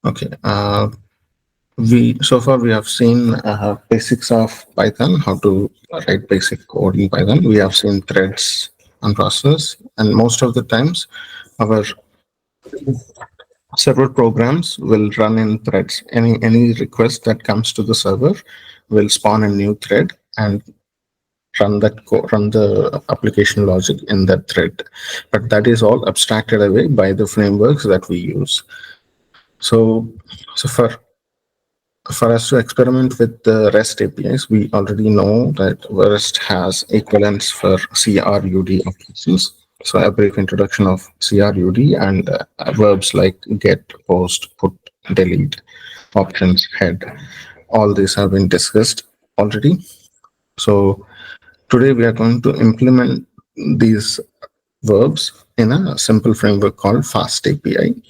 Okay. We so far we have seen basics of Python, how to write basic code in Python. We have seen threads and process, and most of the times our server programs will run in threads. Any request that comes to the server will spawn a new thread and run the application logic in that thread. But that is all abstracted away by the frameworks that we use. So, so for us to experiment with the REST APIs, we already know that REST has equivalents for CRUD operations. So a brief introduction of CRUD and verbs like get, post, put, delete, options, head. All these have been discussed already. So today we are going to implement these verbs in a simple framework called Fast API.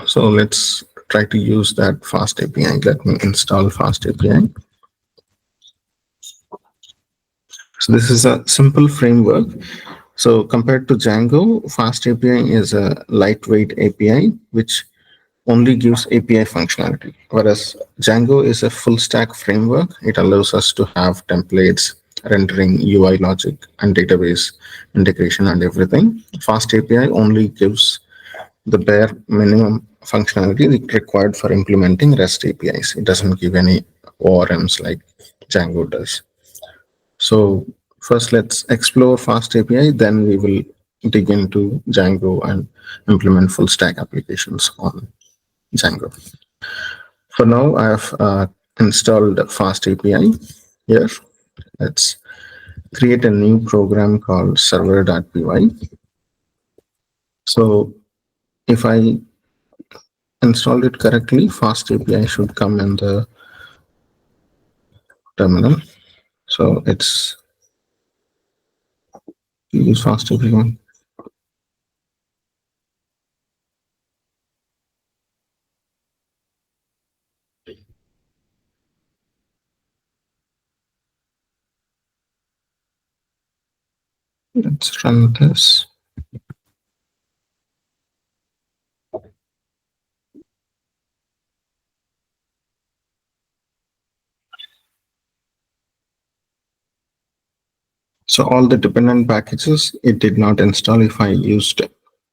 So let's try to use that Fast API. Let me install Fast API. So this is a simple framework. So compared to Django, Fast API is a lightweight API which only gives API functionality, whereas Django is a full stack framework. It allows us to have templates, rendering, UI logic, and database integration and everything. Fast API only gives the bare minimum functionality required for implementing REST APIs. It doesn't give any ORMs like Django does. So first let's explore Fast API, then we will dig into Django and implement full stack applications on Django. For now, I have installed Fast API here. Let's create a new program called server.py. So if I installed it correctly, Fast API should come in the terminal. So it's use Fast API. Let's run this. So all the dependent packages, it did not install if I used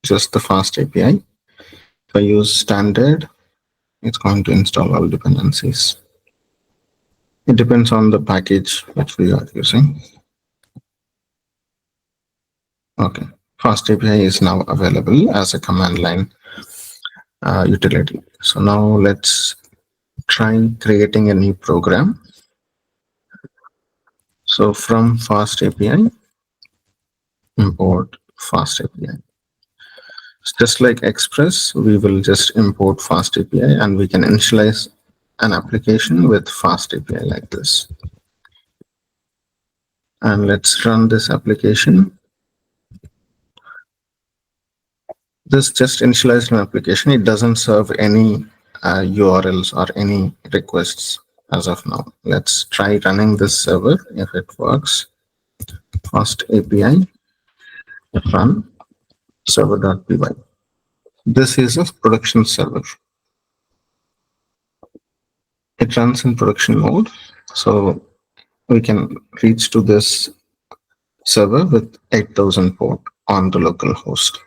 just the Fast API. If I use standard, it's going to install all dependencies. It depends on the package which we are using. Okay, Fast API is now available as a command line utility. So now let's try creating a new program. So from Fast API, import Fast API. Just like Express, we will just import Fast API and we can initialize an application with Fast API like this. And let's run this application. This just initialized an application. It doesn't serve any URLs or any requests as of now. Let's try running this server if it works. Fast API run server.py. This is a production server. It runs in production mode. So we can reach to this server with 8000 port on the local host.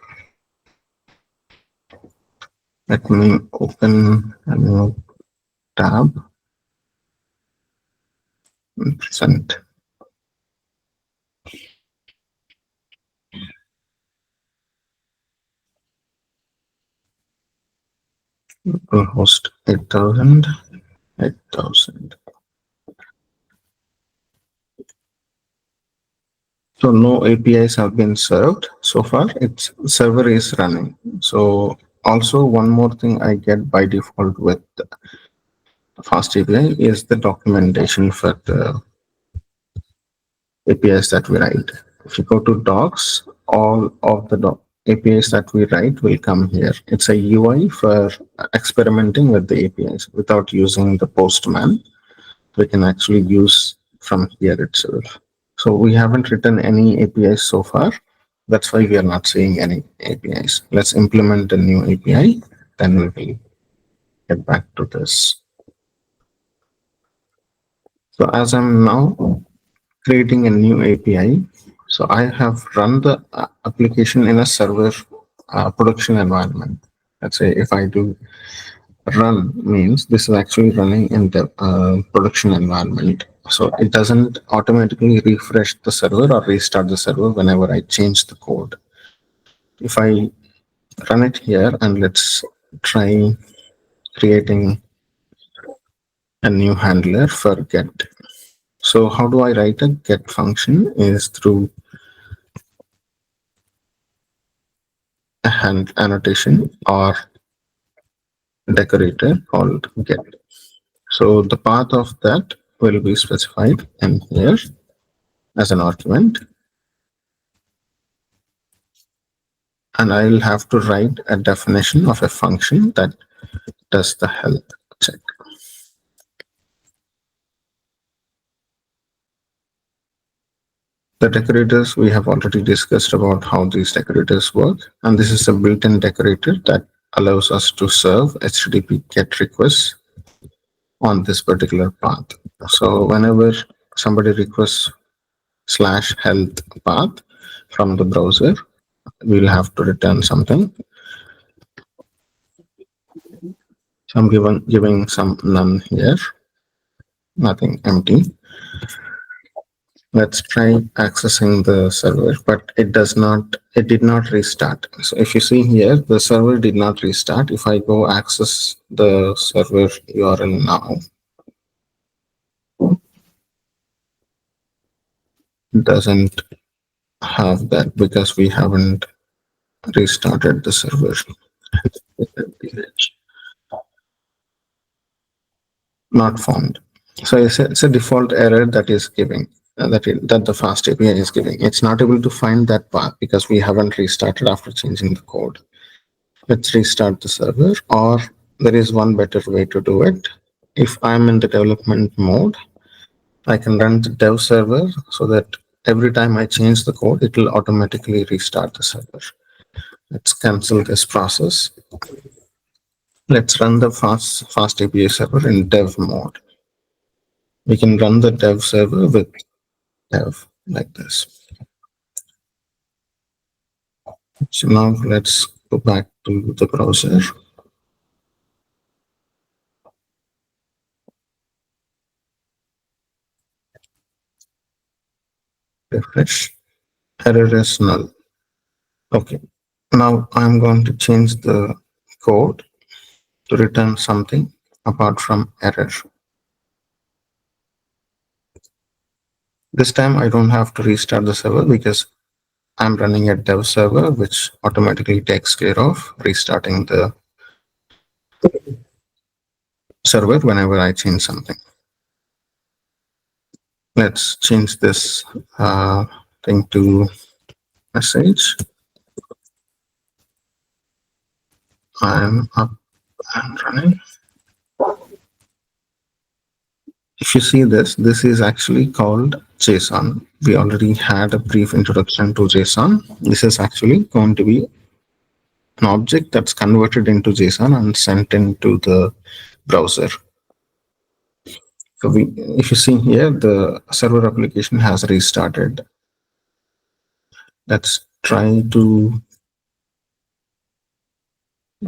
Let me open a new tab and present. Local host 8000. So no APIs have been served so far. Its server is running. So also one more thing I get by default with Fast API is the documentation for the APIs that we write. If you go to docs, all of the APIs that we write will come here. It's a UI for experimenting with the APIs without using the Postman. We can actually use from here itself. So we haven't written any APIs so far. That's why we are not seeing any APIs. Let's implement a new API, then we will get back to this. So as I'm now creating a new API, so I have run the application in a server production environment. Let's say if I do run means this is actually running in the production environment. So it doesn't automatically refresh the server or restart the server whenever I change the code. If I run it here and let's try creating a new handler for get. So how do I write a get function is through a hand annotation or decorator called get. So the path of that will be specified in here as an argument. And I'll have to write a definition of a function that does the health check. The decorators, we have already discussed about how these decorators work. And this is a built-in decorator that allows us to serve HTTP GET requests on this particular path. So whenever somebody requests /health path from the browser, we'll have to return something. So I'm giving some none here, nothing, empty. Let's try accessing the server, but it did not restart. So if you see here, the server did not restart. If I go access the server URL now, it doesn't have that because we haven't restarted the server. Not found. So it's a default error that is giving that the fast API is giving. It's not able to find that path because we haven't restarted after changing the code. Let's restart the server, or there is one better way to do it. If I'm in the development mode, I can run the dev server so that every time I change the code, it will automatically restart the server. Let's cancel this process. Let's run the fast API server in dev mode. We can run the dev server with dev like this. So now let's go back to the browser. Refresh. Error is null. Okay. Now I'm going to change the code to return something apart from error. This time I don't have to restart the server because I'm running a dev server, which automatically takes care of restarting the server whenever I change something. Let's change this thing to message. I'm up and running. If you see this is actually called JSON. We already had a brief introduction to JSON. This is actually going to be an object that's converted into JSON and sent into the browser. So if you see here, the server application has restarted. Let's try to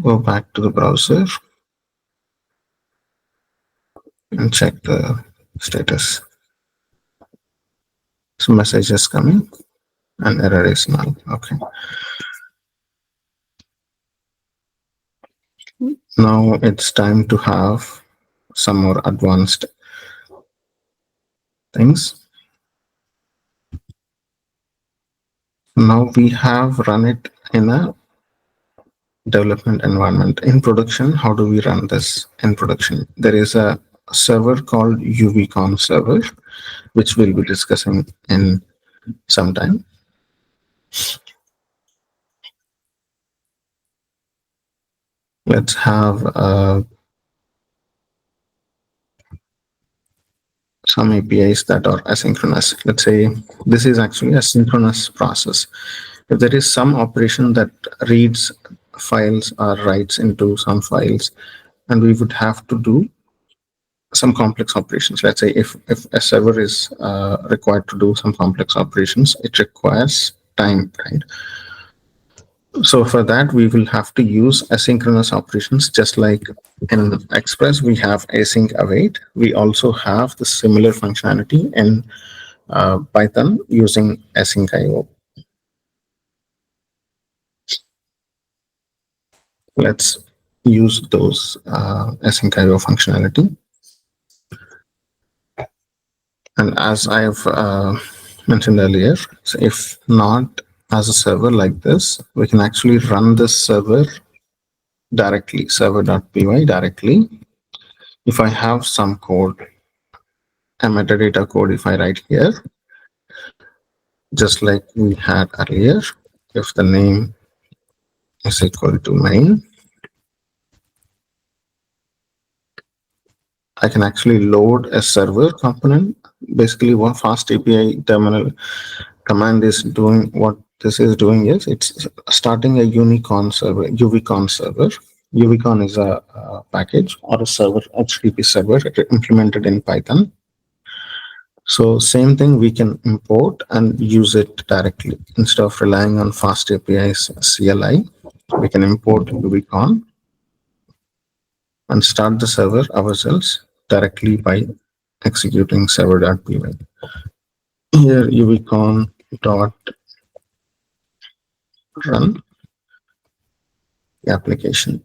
go back to the browser and check the status. So message is coming and error is null. Okay. Now it's time to have some more advanced things. Now we have run it in a development environment. In production, how do we run this in production? There is a server called UVCon server, which we'll be discussing in some time. Let's have some APIs that are asynchronous. Let's say this is actually a synchronous process. If there is some operation that reads files or writes into some files, and we would have to do some complex operations. Let's say if a server is required to do some complex operations, it requires time, right? So for that, we will have to use asynchronous operations, just like in Express, we have async await. We also have the similar functionality in Python using async IO. Let's use those async IO functionality. And as I've mentioned earlier, so if not as a server like this, we can actually run this server directly, server.py directly. If I have some code, a metadata code, if I write here, just like we had earlier, if the name is equal to main, I can actually load a server component. Basically, what fast API terminal command is doing, what this is doing is it's starting a unicorn server, UVCon server. UVCon is a package or a server, HTTP server implemented in Python. So same thing, we can import and use it directly. Instead of relying on fast API's CLI, we can import UVCon and start the server ourselves directly by executing server.py. Here UVCon dot run the application.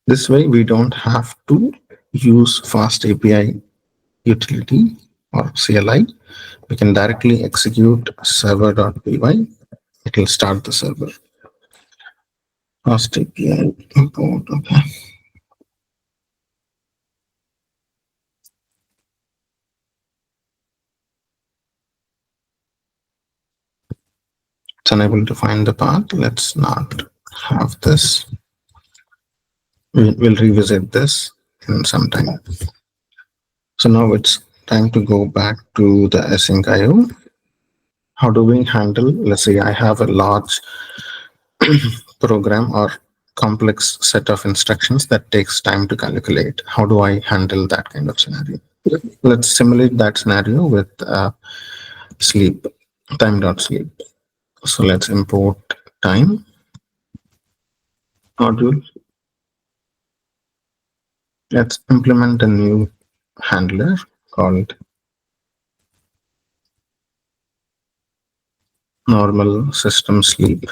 This way, we don't have to use fast API utility or CLI. We can directly execute server.py. It will start the server. Fast API import. Okay. It's unable to find the path. Let's not have this. We'll revisit this in some time. So now it's time to go back to the async IO. How do we handle, let's say I have a large program or complex set of instructions that takes time to calculate. How do I handle that kind of scenario? Let's simulate that scenario with sleep, time.sleep. So let's import time module. Let's implement a new handler called normal system sleep.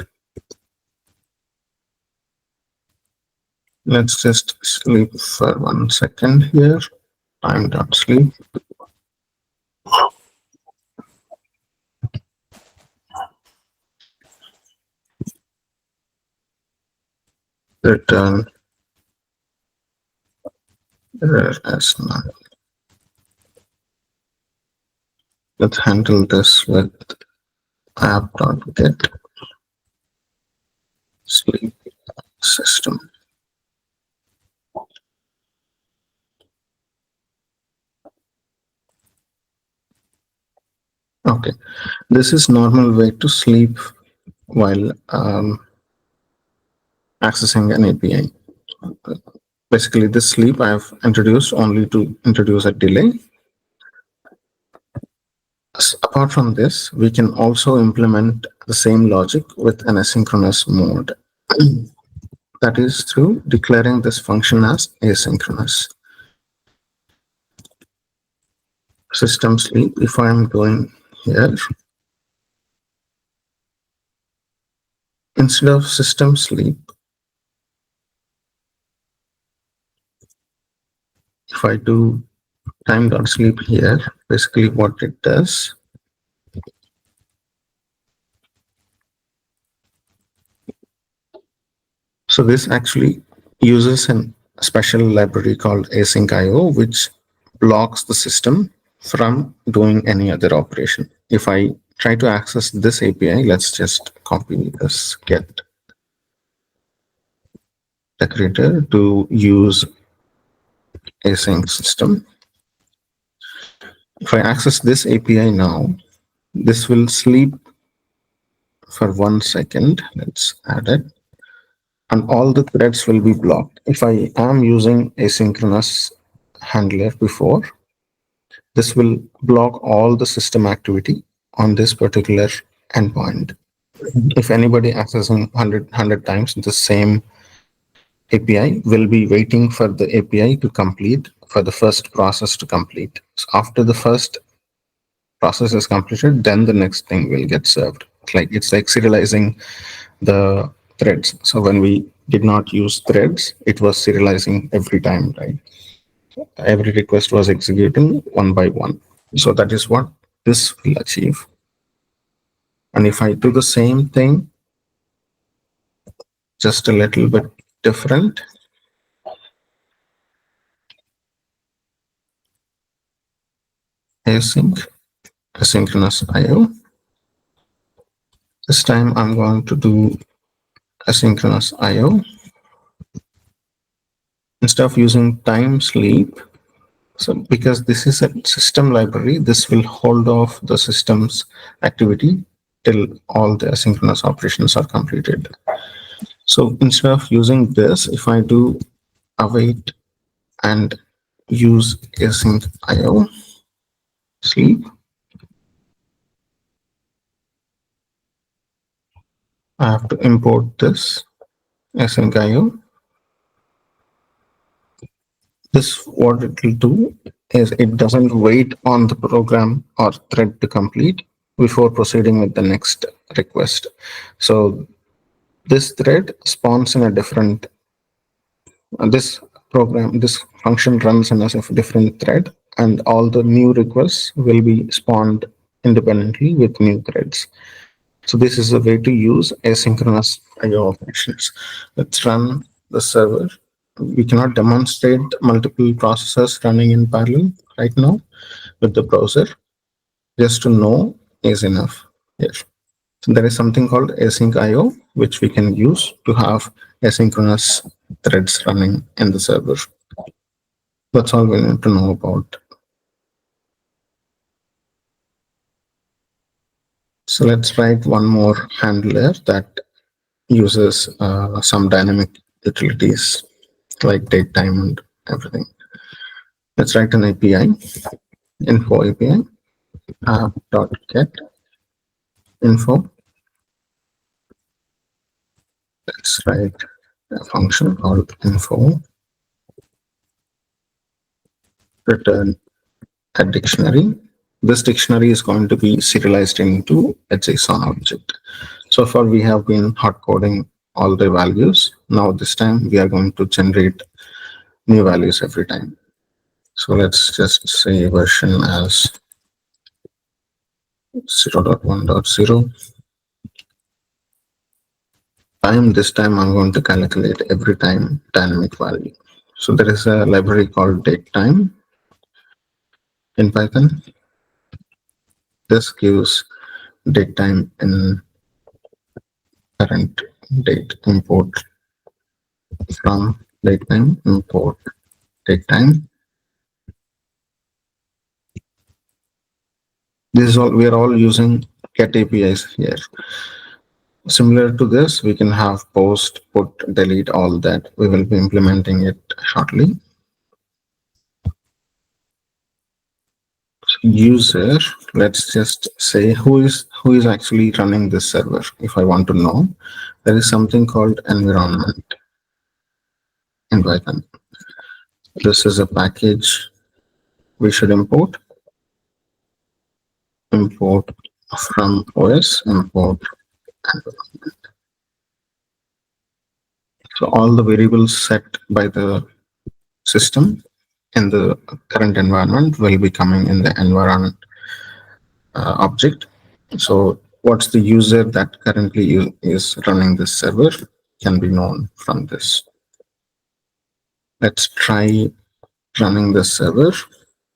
Let's just sleep for 1 second here. Time.sleep. Return error as none. Let's handle this with app.get sleep system. Okay, this is normal way to sleep while accessing an API. Basically, this sleep I have introduced only to introduce a delay. Apart from this, we can also implement the same logic with an asynchronous mode. That is through declaring this function as asynchronous. System sleep, if I am going here, instead of system sleep, if I do time.sleep here, basically what it does, so this actually uses a special library called async IO, which blocks the system from doing any other operation. If I try to access this API, let's just copy this get decorator to use async system. If I access this API now, this will sleep for 1 second. Let's add it. and all the threads will be blocked. If I am using asynchronous handler before, this will block all the system activity on this particular endpoint. If anybody accessing 100 times the same API will be waiting for the API to complete, for the first process to complete. So after the first process is completed, then the next thing will get served. It's like serializing the threads. So when we did not use threads, it was serializing every time, right? Every request was executing one by one. So that is what this will achieve. And if I do the same thing, just a little bit different, async, asynchronous IO. This time I'm going to do asynchronous IO. Instead of using time sleep, so because this is a system library, this will hold off the system's activity till all the asynchronous operations are completed. So instead of using this, if I do await and use async IO sleep, I have to import this async IO. This what it will do is it doesn't wait on the program or thread to complete before proceeding with the next request. So this thread spawns in a different, this function runs in a different thread, and all the new requests will be spawned independently with new threads. So this is a way to use asynchronous IO operations. Let's run the server. We cannot demonstrate multiple processes running in parallel right now with the browser. Just to know is enough here. So there is something called async IO, which we can use to have asynchronous threads running in the server. That's all we need to know about. So let's write one more handler that uses some dynamic utilities like date time and everything. Let's write an API, info API, app.get info. Let's write a function called info, return a dictionary. This dictionary is going to be serialized into a JSON object. So far we have been hard coding all the values. Now this time we are going to generate new values every time. So let's just say version as 0.1.0. Time, this time I'm going to calculate every time dynamic value. So there is a library called datetime in Python. This gives datetime in current date, import from datetime, import datetime. This is all, we are all using get APIs here. Similar to this, we can have post, put, delete, all that. We will be implementing it shortly. User, let's just say who is actually running this server. If I want to know, there is something called environment in Python. This is a package we should import. Import from OS, import environment. So all the variables set by the system in the current environment will be coming in the environment object. So what's the user that currently is running this server can be known from this. Let's try running this server.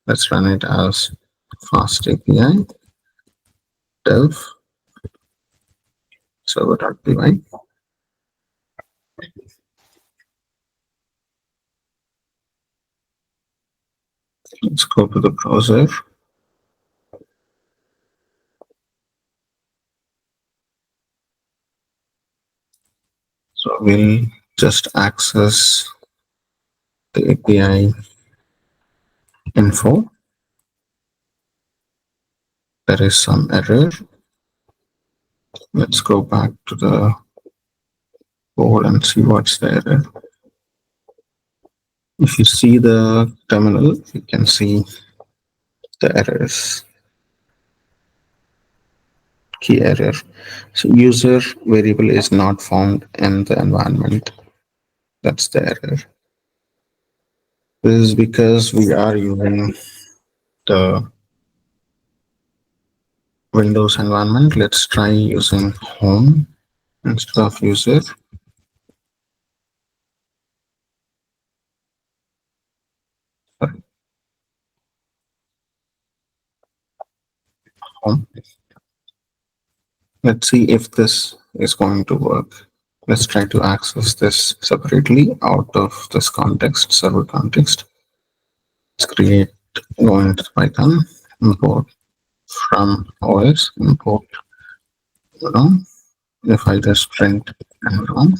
Let's run it as fast API dev server.py. Let's go to the browser. So we'll just access the API info. There is some error. Let's go back to the code and see what's the error. If you see the terminal, you can see the errors. Key error. So user variable is not found in the environment. That's the error. This is because we are using the Windows environment. Let's try using home instead of user. Sorry, home. Let's see if this is going to work. Let's try to access this separately out of this context, server context. Let's create, go into Python, import from OS, import ROM. If I just print and ROM,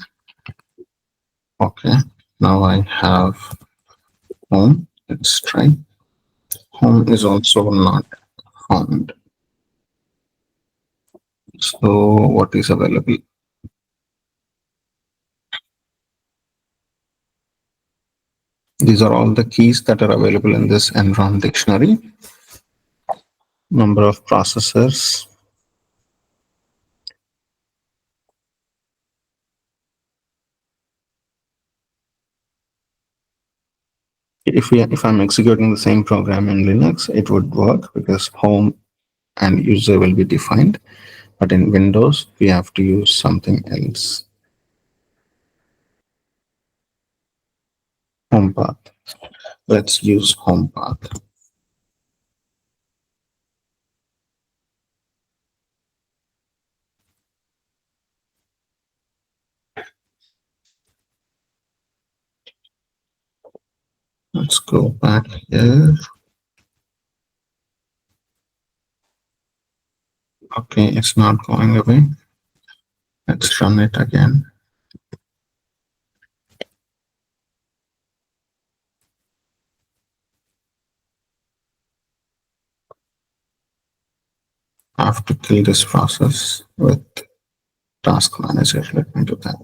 okay. Now I have home. Let's try. Home is also not found. So what is available? These are all the keys that are available in this Enron dictionary. Number of processors. If I'm executing the same program in Linux, it would work because home and user will be defined. But in Windows, we have to use something else. Home path. Let's use home path. Let's go back here. Okay, it's not going away. Let's run it again. I have to kill this process with task manager. Let me do that.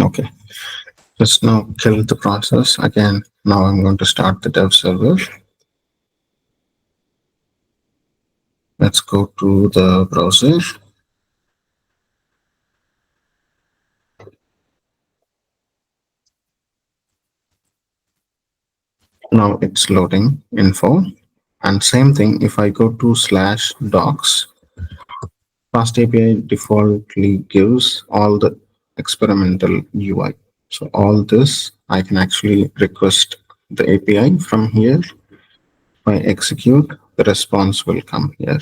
Okay, just now kill the process again. Now I'm going to start the dev server. Let's go to the browser. Now it's loading info. And same thing, if I go to /docs, Fast API defaultly gives all the experimental UI. So all this, I can actually request the API from here. If I execute, the response will come here.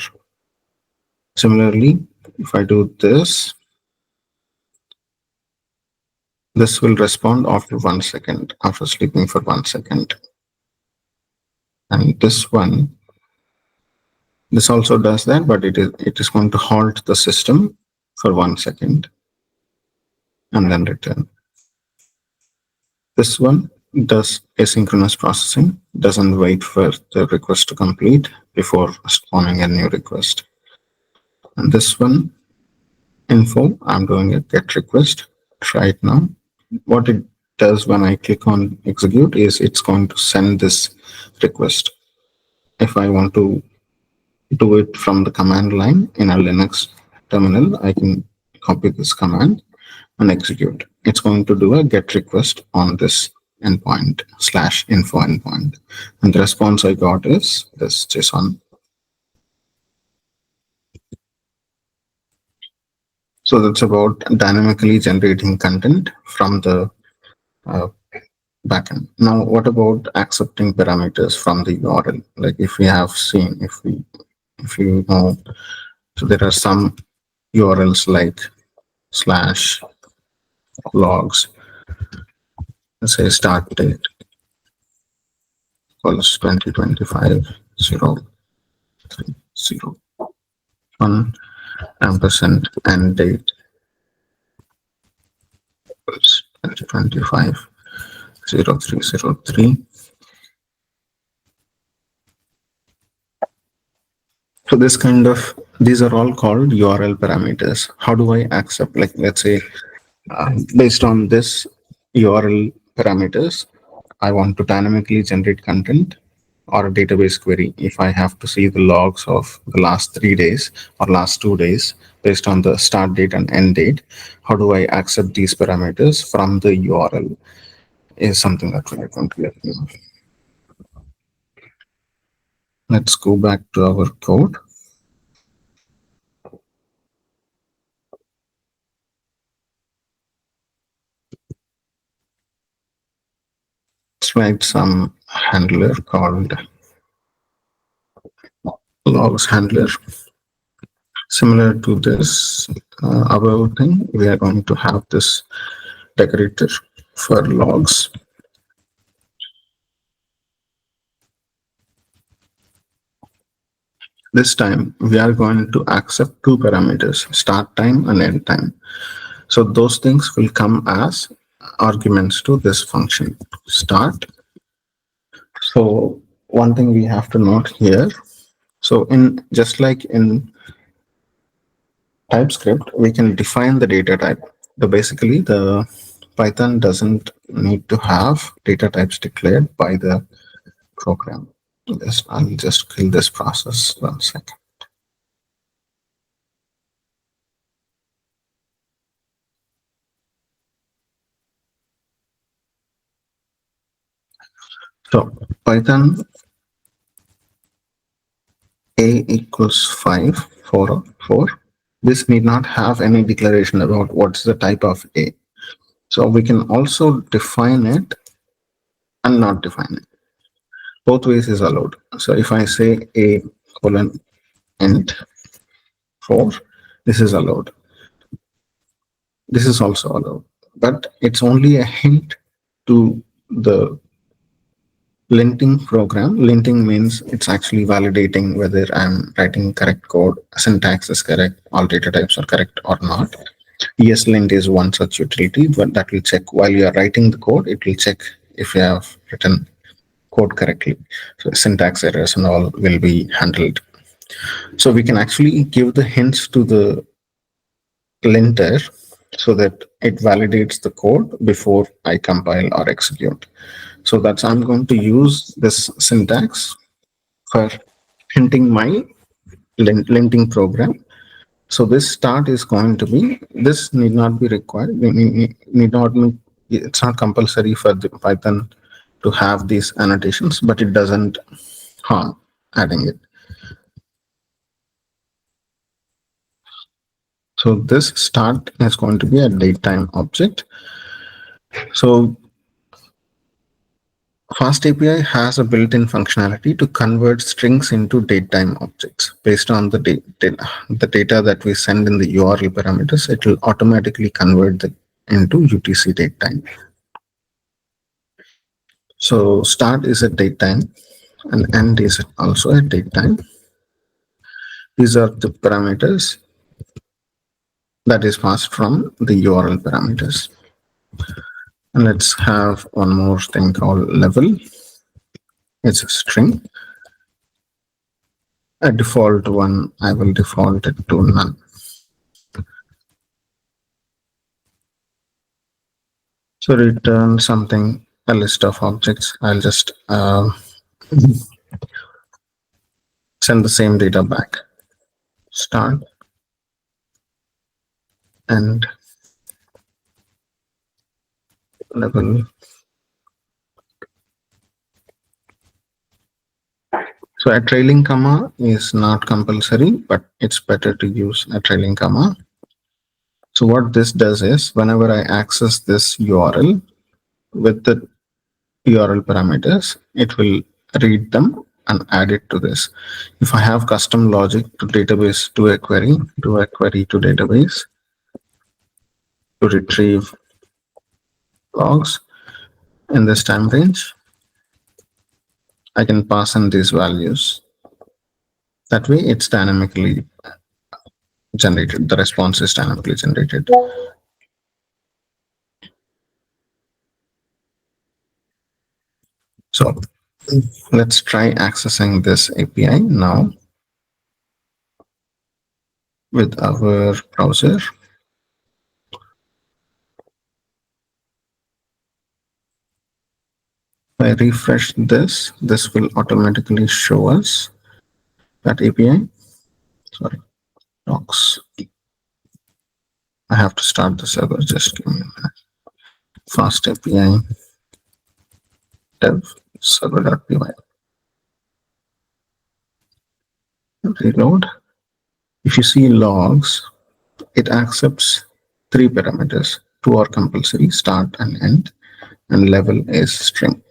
Similarly, if I do this will respond after 1 second, after sleeping for 1 second. And this one, this also does that, but it is going to halt the system for 1 second and then return. This one does asynchronous processing, doesn't wait for the request to complete before spawning a new request. And this one, info, I'm doing a get request right now. What it does when I click on execute is it's going to send this request. If I want to do it from the command line in a Linux terminal, I can copy this command and execute. It's going to do a get request on this endpoint /info endpoint. And the response I got is this JSON. So that's about dynamically generating content from the uh, backend. Now, what about accepting parameters from the URL? Like if we have seen, if you know, so there are some URLs like slash logs, let's say start date equals 2025 0 ampersand and date equals 2025 0303. So this kind of, these are all called URL parameters. How do I accept, like let's say based on this URL parameters, I want to dynamically generate content or a database query. If I have to see the logs of the last 3 days or last 2 days based on the start date and end date, how do I accept these parameters from the URL is something that we are going to let you know. Let's go back to our code. Let's write some handler called logs handler. Similar to this above thing, we are going to have this decorator for logs. This time we are going to accept two parameters, start time and end time. So those things will come as arguments to this function start. So one thing we have to note here, so in just like in TypeScript, we can define the data type. So basically the Python doesn't need to have data types declared by the program. I'll just kill this process 1 second. So Python a equals 5, 4, 4. This need not have any declaration about what's the type of a. So we can also define it and not define it. Both ways is allowed. So if I say a colon int 4, this is allowed. This is also allowed, but it's only a hint to the linting program. Linting means it's actually validating whether I'm writing correct code, syntax is correct, all data types are correct or not. ESLint is one such utility, but that will check while you are writing the code, it will check if you have written code correctly. So syntax errors and all will be handled. So we can actually give the hints to the linter so that it validates the code before I compile or execute. So that's, I'm going to use this syntax for hinting my linting program. So this start is going to be, this need not be required, need not be, it's not compulsory for the Python to have these annotations, but it doesn't harm adding it. So this start is going to be a datetime object. So Fast API has a built-in functionality to convert strings into datetime objects. Based on the data that we send in the URL parameters, it will automatically convert into UTC datetime. So start is a datetime and end is also a datetime. These are the parameters that is passed from the URL parameters. And let's have one more thing called level. It's a string. A default one, I will default it to none. So return something, a list of objects. I'll just send the same data back. Start and level. So a trailing comma is not compulsory, but it's better to use a trailing comma. So what this does is whenever I access this URL with the URL parameters, it will read them and add it to this. If I have custom logic to database, do a query to database to retrieve logs in this time range, I can pass in these values. That way it's dynamically generated. The response is dynamically generated. So let's try accessing this API now with our browser. If I refresh this, this will automatically show us that API. Sorry, docs. I have to start the server. Just give me a minute. Fast API dev server.py. Reload. If you see logs, it accepts three parameters. Two are compulsory, start and end, and level is string.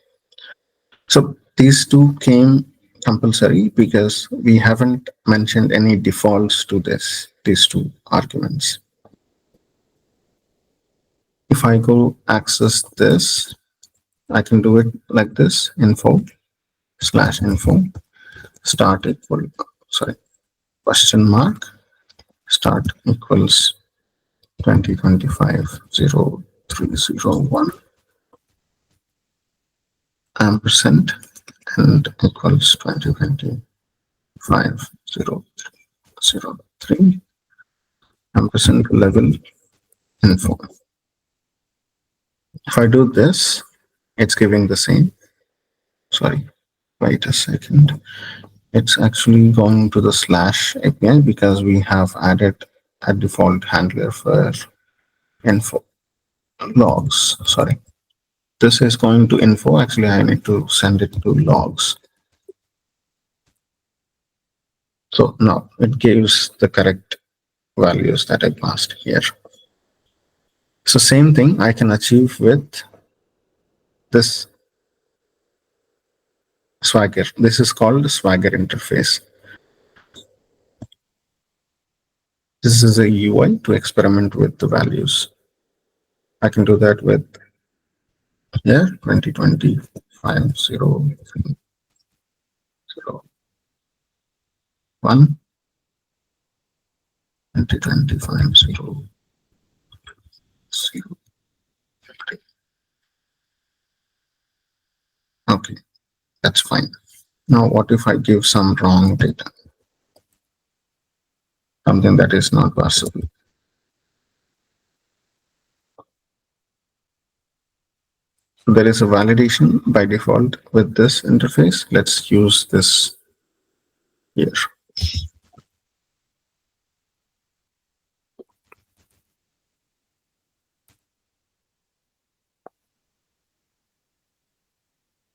So these two came compulsory because we haven't mentioned any defaults to these two arguments. If I go access this, I can do it like this: info/info start equal, sorry, question mark start equals 2025-0301 ampersand and equals 2025-0303 ampersand level info. If I do this, it's giving the same. Sorry, wait a second. It's actually going to the slash API because we have added a default handler for info logs. Sorry. This is going to info. Actually, I need to send it to logs. So now it gives the correct values that I passed here. So same thing I can achieve with this Swagger. This is called Swagger interface. This is a UI to experiment with the values. I can do that with 2025-0301, 2025-03. Okay, that's fine. Now, what if I give some wrong data? Something that is not possible. There is a validation by default with this interface. Let's use this here.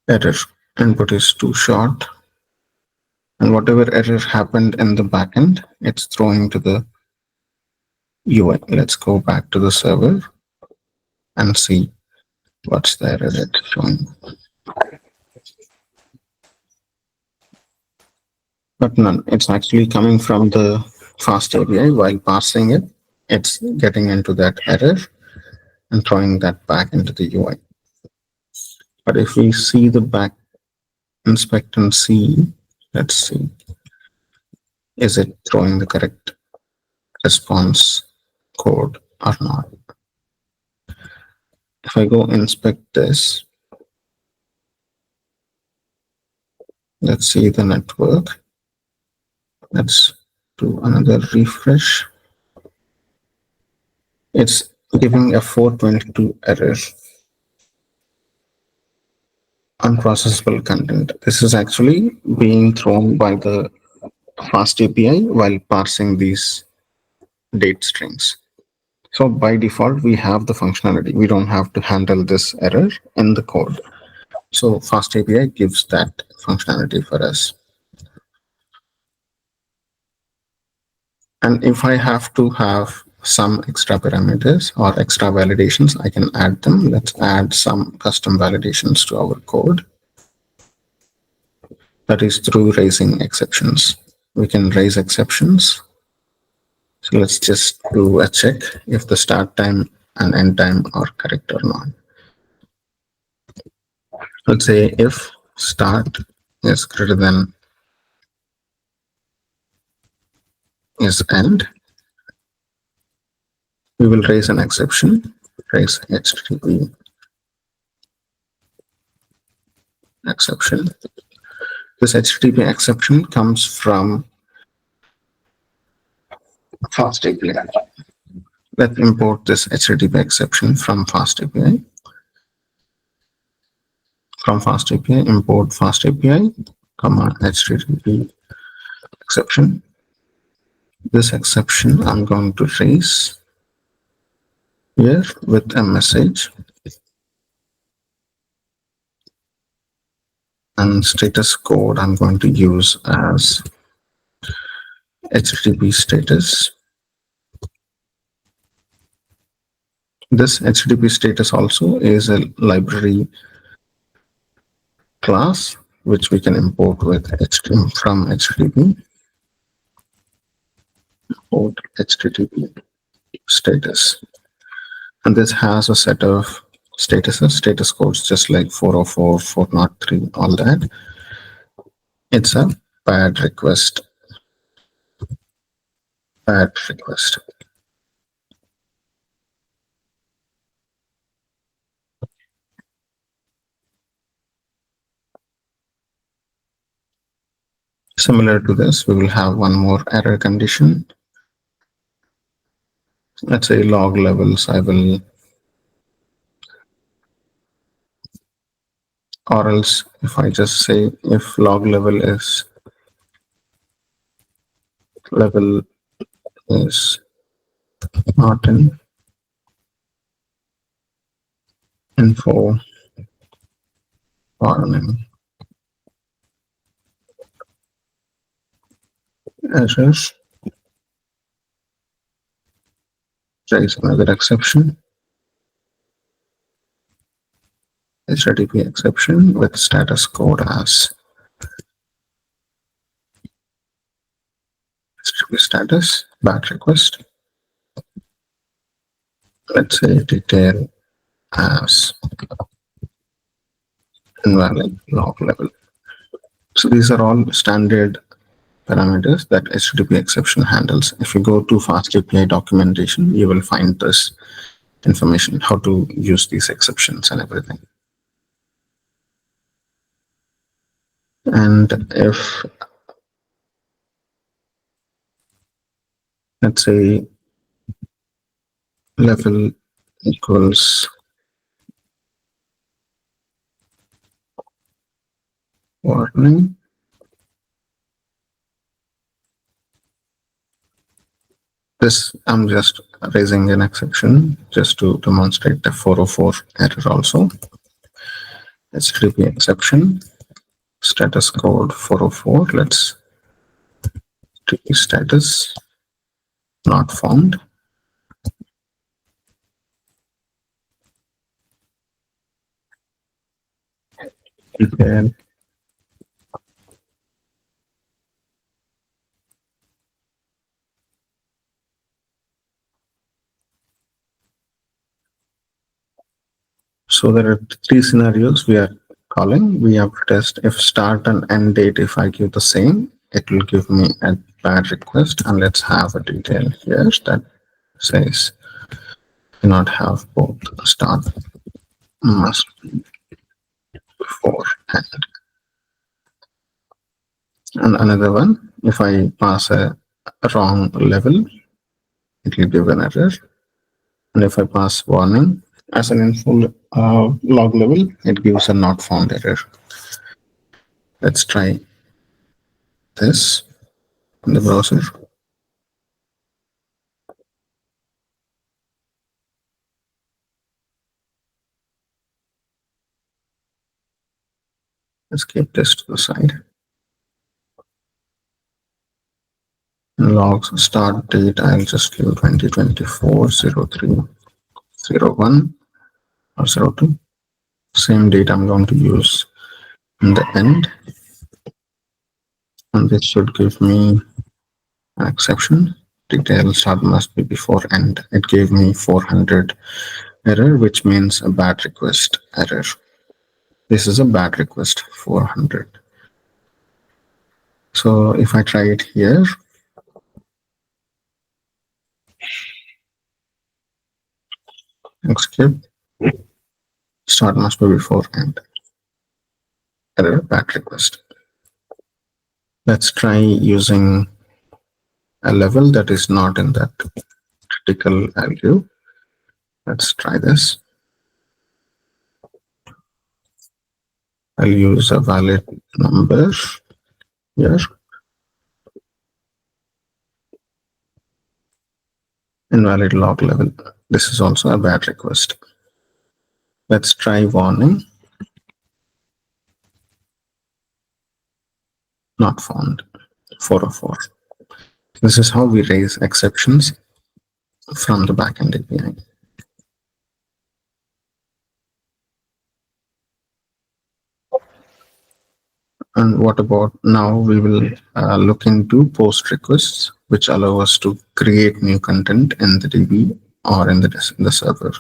Error. Input is too short. And whatever error happened in the backend, it's throwing to the UI. Let's go back to the server and see what's the error it's showing. But none. It's actually coming from the fast API. While passing it, it's getting into that error and throwing that back into the UI. But if we see the back, inspect and see, let's see, is it throwing the correct response code or not? If I go inspect this, let's see the network. Let's do another refresh. It's giving a 422 error. Unprocessable content. This is actually being thrown by the fast API while parsing these date strings. So by default, we have the functionality. We don't have to handle this error in the code. So fast API gives that functionality for us. And if I have to have some extra parameters or extra validations, I can add them. Let's add some custom validations to our code. That is through raising exceptions. We can raise exceptions. So let's just do a check if the start time and end time are correct or not. Let's say if start is greater than is end, we will raise an exception, raise HTTP exception. This HTTP exception comes from fast API. Let's import this HTTP exception from fast API. From fast API, import fast API, comma HTTP exception. This exception I'm going to raise here with a message, and status code I'm going to use as HTTP status. This HTTP status also is a library class which we can import with HTTP from HTTP. Import HTTP status, and this has a set of statuses, status codes, just like 404, 403, all that. It's a bad request, bad request. Similar to this, we will have one more error condition. Let's say log levels. I will, or else if I just say if log level is not in info warning errors, raise another exception, HTTP exception with status code as HTTP status bad request. Let's say detail as invalid log level. So these are all standard parameters that HTTP exception handles. If you go to fast API documentation, you will find this information, how to use these exceptions and everything. And if, let's say, level equals warning, this I'm just raising an exception just to demonstrate the 404 error also. HTTP exception, status code 404. Let's do status not found. Detail So there are three scenarios we are calling. We have to test if start and end date, if I give the same, it will give me a bad request. And let's have a detail here that says cannot have both start, must be before end. And another one, if I pass a wrong level, it will give an error. And if I pass warning as an info log level, it gives a not found error. Let's try this in the browser. Let's keep this to the side. And logs start date, I'll just give 2024 03 01 or 02. Same date I'm going to use in the end, and this should give me an exception. Detail start must be before end. It gave me 400 error, which means a bad request error. This is a bad request 400. So if I try it here, execute, start must be before end, error, bad request. Let's try using a level that is not in that critical value. Let's try this. I'll use a valid number here. Invalid log level. This is also a bad request. Let's try warning. Not found. 404. This is how we raise exceptions from the backend API. And what about now? We will look into post requests, which allow us to create new content in the DB or in the server.